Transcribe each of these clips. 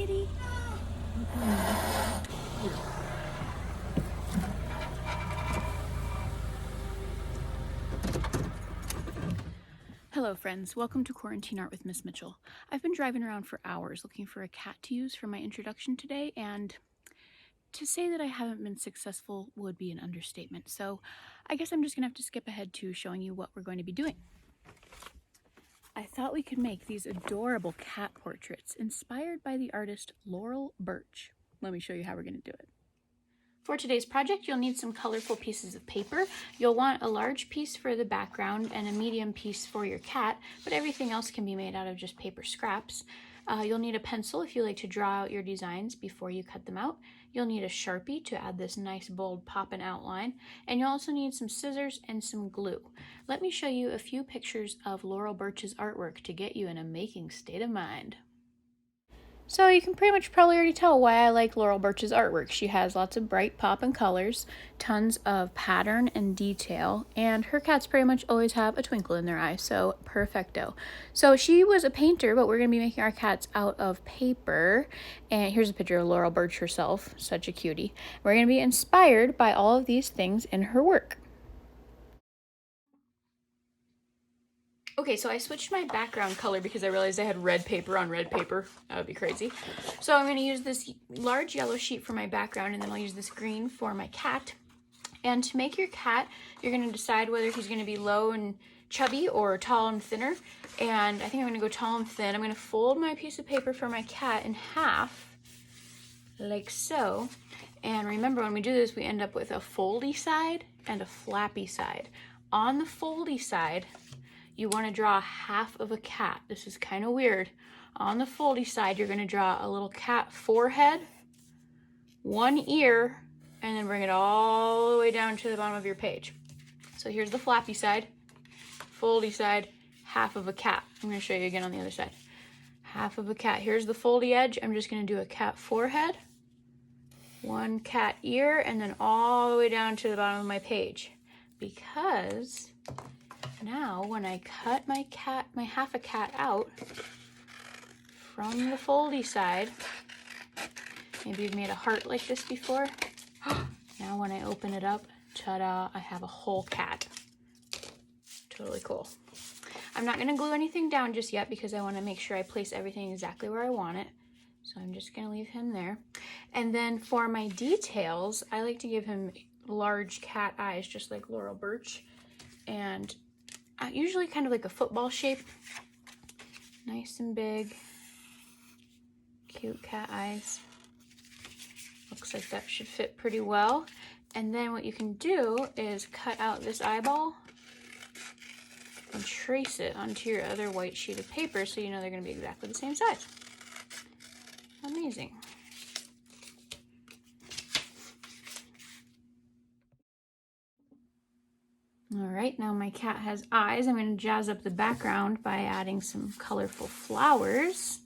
kitty. Hello friends, welcome to Quarantine Art with Miss Mitchell. I've been driving around for hours looking for a cat to use for my introduction today, and to say that I haven't been successful would be an understatement. So I guess I'm just gonna have to skip ahead to showing you what we're going to be doing. I thought we could make these adorable cat portraits inspired by the artist Laurel Burch. Let me show you how we're gonna do it. For today's project, you'll need some colorful pieces of paper. You'll want a large piece for the background and a medium piece for your cat, but everything else can be made out of just paper scraps. You'll need a pencil if you like to draw out your designs before you cut them out. You'll need a Sharpie to add this nice bold pop and outline, and you'll also need some scissors and some glue. Let me show you a few pictures of Laurel Burch's artwork to get you in a making state of mind. So you can pretty much probably already tell why I like Laurel Burch's artwork. She has lots of bright pop and colors, tons of pattern and detail, and her cats pretty much always have a twinkle in their eye, so perfecto. So she was a painter, but we're going to be making our cats out of paper. And here's a picture of Laurel Burch herself, such a cutie. We're going to be inspired by all of these things in her work. Okay, so I switched my background color because I realized I had red paper on red paper. That would be crazy. So I'm going to use this large yellow sheet for my background, and then I'll use this green for my cat. And to make your cat, you're going to decide whether he's going to be low and chubby or tall and thinner. And I think I'm going to go tall and thin. I'm going to fold my piece of paper for my cat in half, like so. And remember, when we do this, we end up with a foldy side and a flappy side. On the foldy side, you want to draw half of a cat. This is kind of weird. On the foldy side, you're going to draw a little cat forehead, one ear, and then bring it all the way down to the bottom of your page. So here's the flappy side, foldy side, half of a cat. I'm going to show you again on the other side. Half of a cat. Here's the foldy edge. I'm just going to do a cat forehead, one cat ear, and then all the way down to the bottom of my page. Because now, when I cut my half a cat out from the foldy side, maybe you've made a heart like this before. Now when I open it up, ta-da, I have a whole cat. Totally cool. I'm not gonna glue anything down just yet because I wanna make sure I place everything exactly where I want it. So I'm just gonna leave him there. And then for my details, I like to give him large cat eyes, just like Laurel Burch. And usually kind of like a football shape, nice and big, cute cat eyes. Looks like that should fit pretty well. And then what you can do is cut out this eyeball and trace it onto your other white sheet of paper so you know they're going to be exactly the same size. Amazing. All right, now my cat has eyes. I'm going to jazz up the background by adding some colorful flowers.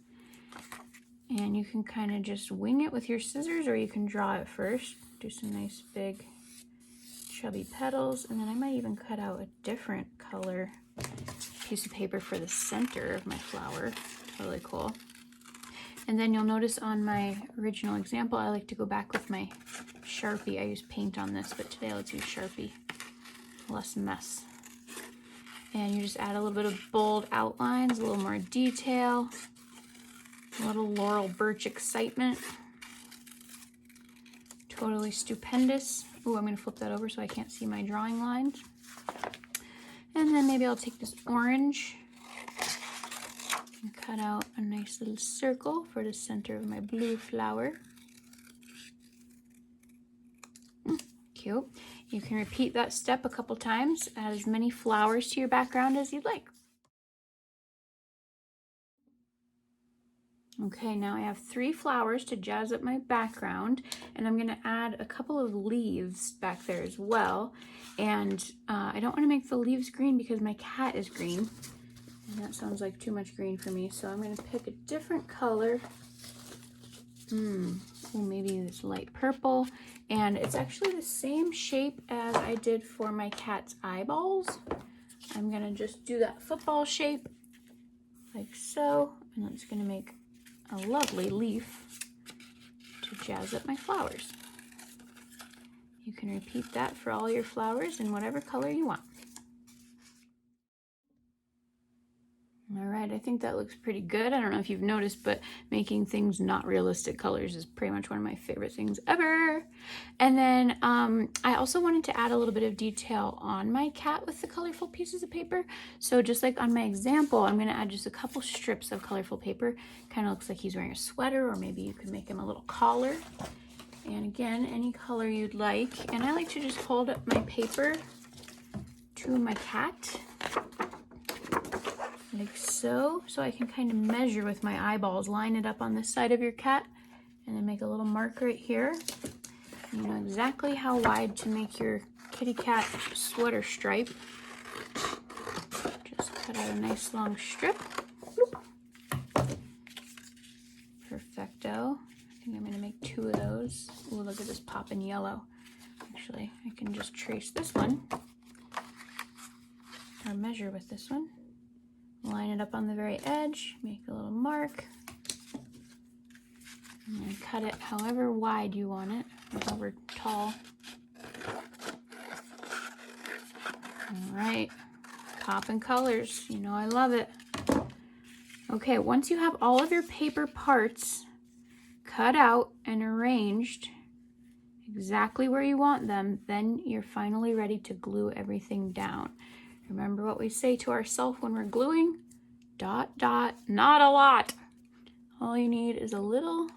And you can kind of just wing it with your scissors, or you can draw it first. Do some nice big chubby petals, and then I might even cut out a different color piece of paper for the center of my flower. Really cool. And then you'll notice on my original example, I like to go back with my Sharpie. I use paint on this, but today let's use Sharpie. Less mess. And you just add a little bit of bold outlines, a little more detail, a little Laurel Burch excitement. Totally stupendous. Ooh, I'm going to flip that over so I can't see my drawing lines. And then maybe I'll take this orange and cut out a nice little circle for the center of my blue flower. Cute. You can repeat that step a couple times, add as many flowers to your background as you'd like. Okay, now I have 3 flowers to jazz up my background, and I'm gonna add a couple of leaves back there as well. And I don't wanna make the leaves green because my cat is green, and that sounds like too much green for me. So I'm gonna pick a different color. Maybe this light purple. And it's actually the same shape as I did for my cat's eyeballs. I'm gonna just do that football shape like so, and it's gonna make a lovely leaf to jazz up my flowers. You can repeat that for all your flowers in whatever color you want. All right, I think that looks pretty good. I don't know if you've noticed, but making things not realistic colors is pretty much one of my favorite things ever. And then I also wanted to add a little bit of detail on my cat with the colorful pieces of paper. So just like on my example, I'm gonna add just a couple strips of colorful paper. Kind of looks like he's wearing a sweater, or maybe you could make him a little collar. And again, any color you'd like. And I like to just hold up my paper to my cat, like so I can kind of measure with my eyeballs, line it up on this side of your cat, and then make a little mark right here. You know exactly how wide to make your kitty cat sweater stripe. Just cut out a nice long strip. Perfecto. I think I'm gonna make 2 of those. Ooh, look at this poppin' yellow. Actually, I can just trace this one, or measure with this one. Line it up on the very edge, make a little mark, and then cut it however wide you want it, or however tall. All right, poppin' colors, you know I love it. Okay, once you have all of your paper parts cut out and arranged exactly where you want them, then you're finally ready to glue everything down. Remember what we say to ourselves when we're gluing? Dot, dot, not a lot. All you need is a little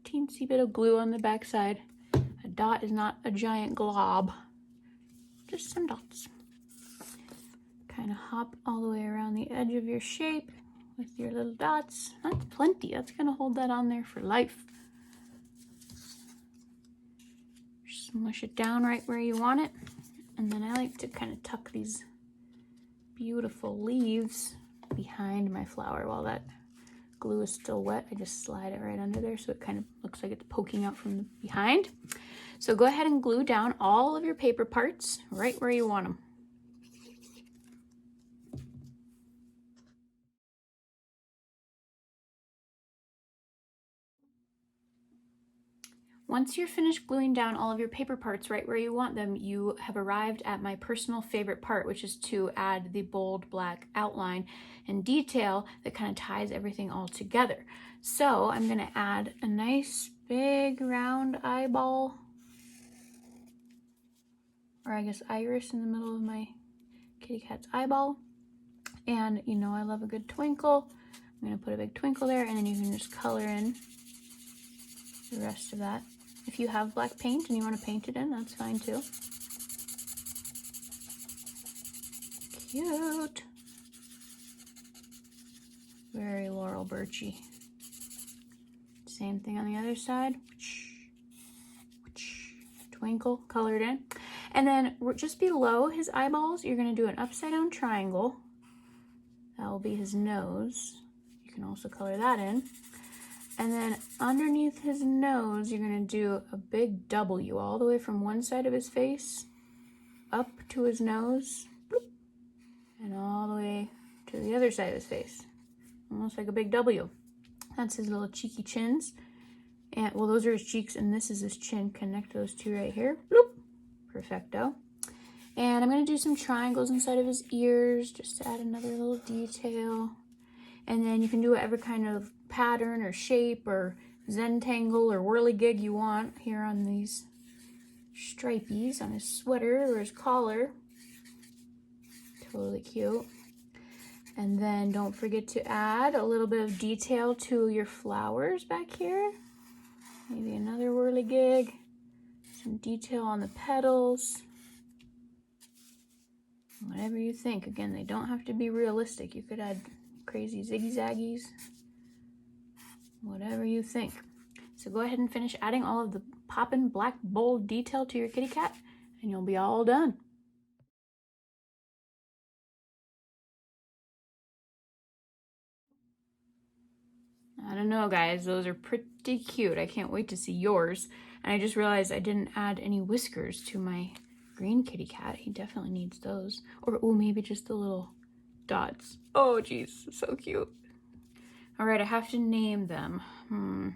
teensy bit of glue on the back side. A dot is not a giant glob, just some dots. Kind of hop all the way around the edge of your shape with your little dots. That's plenty. That's gonna hold that on there for life. Smush it down right where you want it. And then I like to kind of tuck these beautiful leaves behind my flower while that glue is still wet. I just slide it right under there so it kind of looks like it's poking out from behind. So go ahead and glue down all of your paper parts right where you want them. Once you're finished gluing down all of your paper parts right where you want them, you have arrived at my personal favorite part, which is to add the bold black outline and detail that kind of ties everything all together. So I'm gonna add a nice big round eyeball, or I guess iris, in the middle of my kitty cat's eyeball. And you know I love a good twinkle. I'm gonna put a big twinkle there, and then you can just color in the rest of that. If you have black paint and you want to paint it in, that's fine too. Cute. Very Laurel Burchy. Same thing on the other side. Twinkle, colored in. And then just below his eyeballs, you're going to do an upside down triangle. That will be his nose. You can also color that in. And then underneath his nose, you're gonna do a big W all the way from one side of his face up to his nose, bloop, and all the way to the other side of his face. Almost like a big W. That's his little cheeky chins. And well, those are his cheeks, and this is his chin. Connect those two right here. Bloop. Perfecto. And I'm gonna do some triangles inside of his ears just to add another little detail. And then you can do whatever kind of pattern or shape or zentangle or whirligig you want here on these stripies on his sweater or his collar. Totally cute. And then don't forget to add a little bit of detail to your flowers back here. Maybe another whirligig, some detail on the petals. Whatever you think. Again, they don't have to be realistic. You could add crazy zigzaggies, whatever you think. So go ahead and finish adding all of the poppin' black bold detail to your kitty cat, and you'll be all done. I don't know, guys, those are pretty cute. I can't wait to see yours. And I just realized I didn't add any whiskers to my green kitty cat. He definitely needs those. Or, oh, maybe just the little dots. Oh, geez, so cute. All right, I have to name them. I'm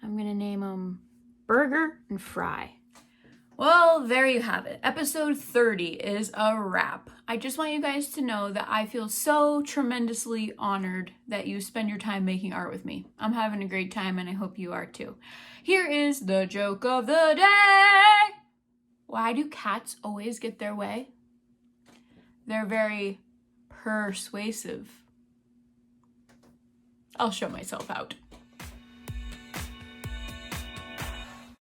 gonna name them Burger and Fry. Well, there you have it. Episode 30 is a wrap. I just want you guys to know that I feel so tremendously honored that you spend your time making art with me. I'm having a great time and I hope you are too. Here is the joke of the day. Why do cats always get their way? They're very persuasive. I'll show myself out.